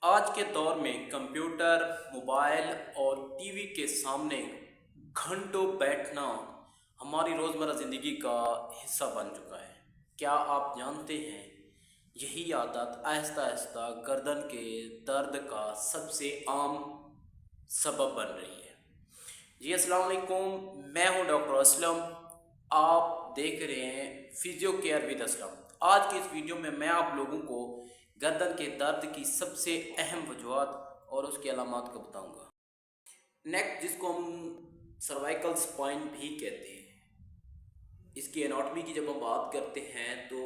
आज के दौर में कंप्यूटर, मोबाइल और टीवी के सामने घंटों बैठना हमारी रोज़मर्रा ज़िंदगी का हिस्सा बन चुका है। क्या आप जानते हैं, यही आदत आहिस्ता आहिस्ता गर्दन के दर्द का सबसे आम सबब बन रही है। जी अस्सलाम वालेकुम, मैं हूं डॉक्टर असलम। आप देख रहे हैं फिजियो केयर विद असलम। आज की इस वीडियो में मैं आप लोगों को गर्दन के दर्द की सबसे अहम वजूहत और उसके अलामात को बताऊंगा। नेक, जिसको हम सर्वाइकल स्पाइन भी कहते हैं, इसकी एनाटॉमी की जब हम बात करते हैं तो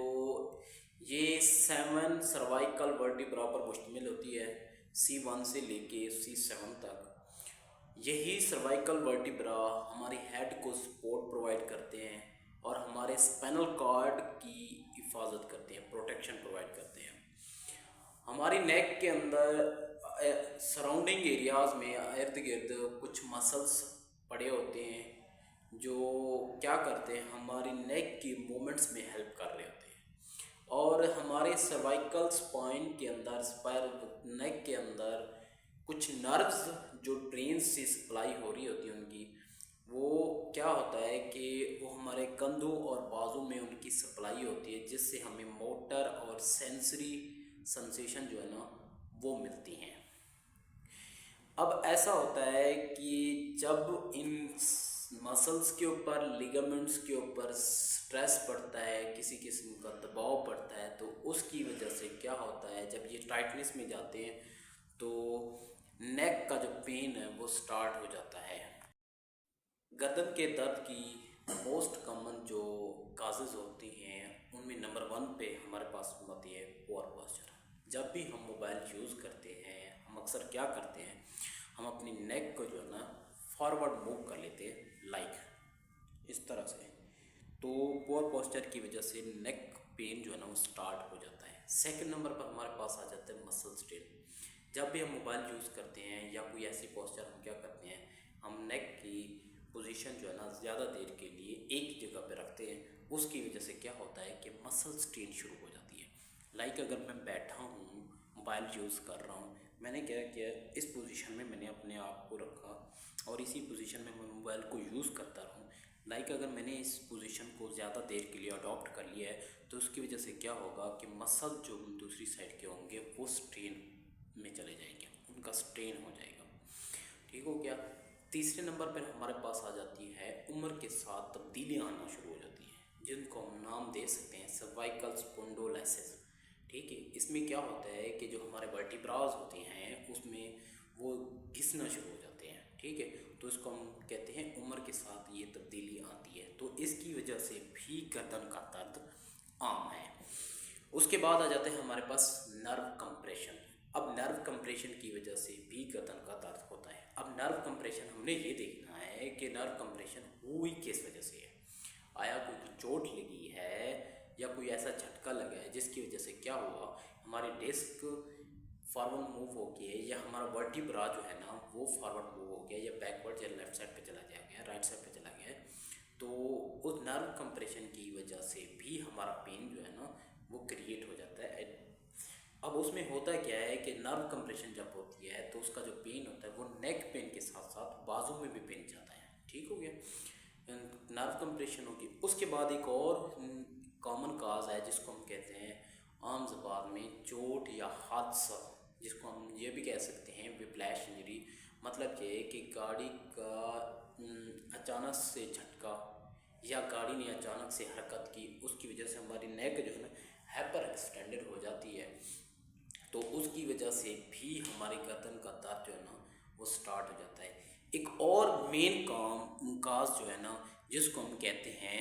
ये 7 सर्वाइकल वर्टिब्रा पर मुश्तमिल होती है, C1 से लेके C7 तक। यही सर्वाइकल वर्टिब्रा हमारी हेड को सपोर्ट प्रोवाइड करते हैं और हमारे स्पाइनल कॉर्ड की हिफाजत करते हैं, प्रोटेक्शन प्रोवाइड करते हैं। हमारी नेक के अंदर सराउंडिंग एरियाज में इर्द गिर्द कुछ मसल्स पड़े होते हैं जो क्या करते हैं, हमारी नेक की मूवमेंट्स में हेल्प कर रहे होते हैं। और हमारे सर्वाइकल स्पाइन के अंदर, स्पाइनल नेक के अंदर कुछ नर्व्स जो ब्रेन से सप्लाई हो रही होती है उनकी, वो क्या होता है कि वो हमारे कंधों और बाजू में उनकी सप्लाई होती है, जिससे हमें मोटर और सेंसरी सेंसेशन जो है ना वो मिलती हैं। अब ऐसा होता है कि जब इन मसल्स के ऊपर, लिगामेंट्स के ऊपर स्ट्रेस पड़ता है, किसी किस्म का दबाव पड़ता है, तो उसकी वजह से क्या होता है, जब ये टाइटनेस में जाते हैं तो नेक का जो पेन है वो स्टार्ट हो जाता है। गर्दन के दर्द की मोस्ट कॉमन जो काजेज़ होती हैं उनमें नंबर 1 पे हमारे पास होती है पुअर पोस्चर। जब भी हम मोबाइल यूज़ करते हैं, हम अक्सर क्या करते हैं, हम अपनी नेक को जो है ना फॉरवर्ड मूव कर लेते हैं, लाइक इस तरह से। तो पुअर पोस्चर की वजह से नेक पेन जो है ना वो स्टार्ट हो जाता है। सेकंड नंबर पर हमारे पास आ जाता है मसल स्ट्रेन। जब भी हम मोबाइल यूज़ करते हैं या कोई ऐसी पोस्चर, हम क्या करते हैं, हम नेक की पोजीशन जो है ना ज़्यादा देर के लिए एक जगह पे रखते हैं। उसकी वजह से क्या होता है कि मसल स्ट्रेन शुरू हो जाती है। लाइक अगर मैं बैठा हूँ, मोबाइल यूज़ कर रहा हूँ, मैंने क्या किया, इस पोजीशन में मैंने अपने आप को रखा और इसी पोजीशन में मैं मोबाइल को यूज़ करता रहूँ। लाइक अगर मैंने इस पोजीशन को ज़्यादा देर के लिए अडॉप्ट कर लिया है तो उसकी वजह से क्या होगा कि मसल जो दूसरी साइड के होंगे वो स्ट्रेन में चले जाएंगे, उनका स्ट्रेन हो जाएगा। ठीक हो गया। तीसरे नंबर पर हमारे पास आ जाती है, उम्र के साथ तब्दीलियाँ आना शुरू हो जाती हैं, जिनको हम नाम दे सकते हैं सर्वाइकल स्पोंडोलाइसिस। ठीक है, इसमें क्या होता है कि जो हमारे वर्टिब्राज होते हैं उसमें वो घिसना शुरू हो जाते हैं। ठीक है, तो इसको हम कहते हैं उम्र के साथ ये तब्दीली आती है, तो इसकी वजह से भी गर्दन का दर्द आम है। उसके बाद आ जाते हैं हमारे पास नर्व कंप्रेशन। अब नर्व कंप्रेशन की वजह से भी गर्दन का दर्द होता है। अब नर्व कंप्रेशन हमने ये देखना है कि नर्व कंप्रेशन हुई किस वजह से है। आया कोई चोट लगी है या कोई ऐसा झटका लगा है जिसकी वजह से क्या हुआ, हमारे डिस्क फॉरवर्ड मूव हो गया या हमारा वर्टिब्रा जो है ना वो फॉरवर्ड मूव हो गया या बैकवर्ड या लेफ्ट साइड पे चला गया, राइट साइड पे चला गया, तो उस नर्व कंप्रेशन की वजह से भी हमारा पेन जो है ना वो क्रिएट हो जाता है। अब उसमें होता क्या है कि नर्व कंप्रेशन जब होती है तो उसका जो पेन होता है वो नेक पेन के साथ साथ बाजू में भी पेन जाता है। ठीक हो गया, नर्व कंप्रेशन होगी। उसके बाद एक और कॉमन काज है जिसको हम कहते हैं आम ज़बान में चोट या हादसा, जिसको हम ये भी कह सकते हैं विप्लैश इंजरी। मतलब ये है कि गाड़ी का अचानक से झटका या गाड़ी ने अचानक से हरकत की, उसकी वजह से हमारी नेक जो है ना हाइपर एक्सटेंडेड हो जाती है, तो उसकी वजह से भी हमारी गर्दन का दर्द जो है ना वो स्टार्ट हो जाता है। एक और मेन काज जो है ना जिसको हम कहते हैं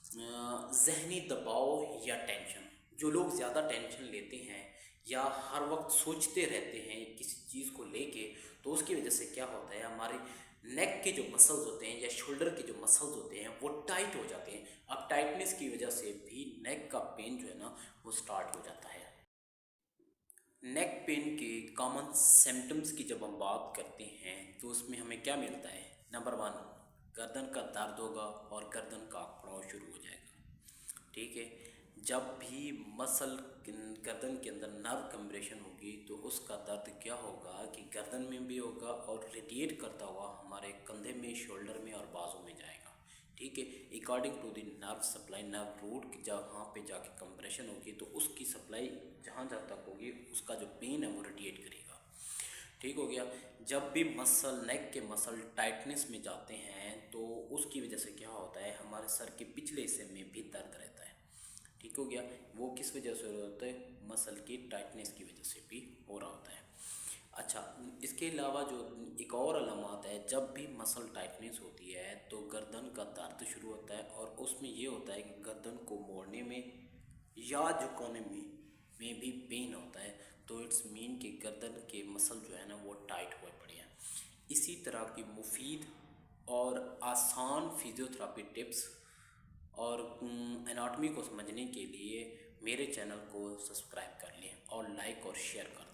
जहनी दबाव या टेंशन। जो लोग ज़्यादा टेंशन लेते हैं या हर वक्त सोचते रहते हैं किसी चीज़ को लेके, तो उसकी वजह से क्या होता है, हमारे नेक के जो मसल्स होते हैं या शोल्डर के जो मसल्स होते हैं वो टाइट हो जाते हैं। अब टाइटनेस की वजह से भी नेक का पेन जो है ना वो स्टार्ट हो जाता है। नेक पेन के कॉमन सिम्टम्स की जब हम बात करते हैं तो उसमें हमें क्या मिलता है, नंबर 1, गर्दन का दर्द होगा और गर्दन का अकड़ाव शुरू हो जाएगा। ठीक है, जब भी मसल गर्दन के अंदर नर्व कंप्रेशन होगी तो उसका दर्द क्या होगा कि गर्दन में भी होगा और रेडिएट करता हुआ हमारे कंधे में, शोल्डर में और बाजू में जाएगा। ठीक है, according to the nerve supply, nerve root जहाँ पे जाके कंप्रेशन होगी तो उसकी सप्लाई जहाँ जहाँ तक होगी उसका जो पेन है वो रेडिएट करेगा। ठीक हो गया। जब भी मसल, नेक के मसल टाइटनेस में जाते हैं तो उसकी वजह से क्या होता है, हमारे सर के पिछले हिस्से में भी दर्द रहता है। ठीक हो गया। वो किस वजह से हो रहा होता है, मसल की टाइटनेस की वजह से भी हो रहा होता है। अच्छा, इसके अलावा जो एक और अलामत है, जब भी मसल टाइटनेस होती है तो गर्दन का दर्द शुरू होता है और उसमें ये होता है कि गर्दन को मोड़ने में या झुकाने में भी पेन होता है। तो इट्स मीन कि गर्दन के मसल जो है ना वो टाइट हुए पड़े हैं। इसी तरह की मुफीद और आसान फिजियोथेरेपी टिप्स और एनाटॉमी को समझने के लिए मेरे चैनल को सब्सक्राइब कर लें और लाइक और शेयर कर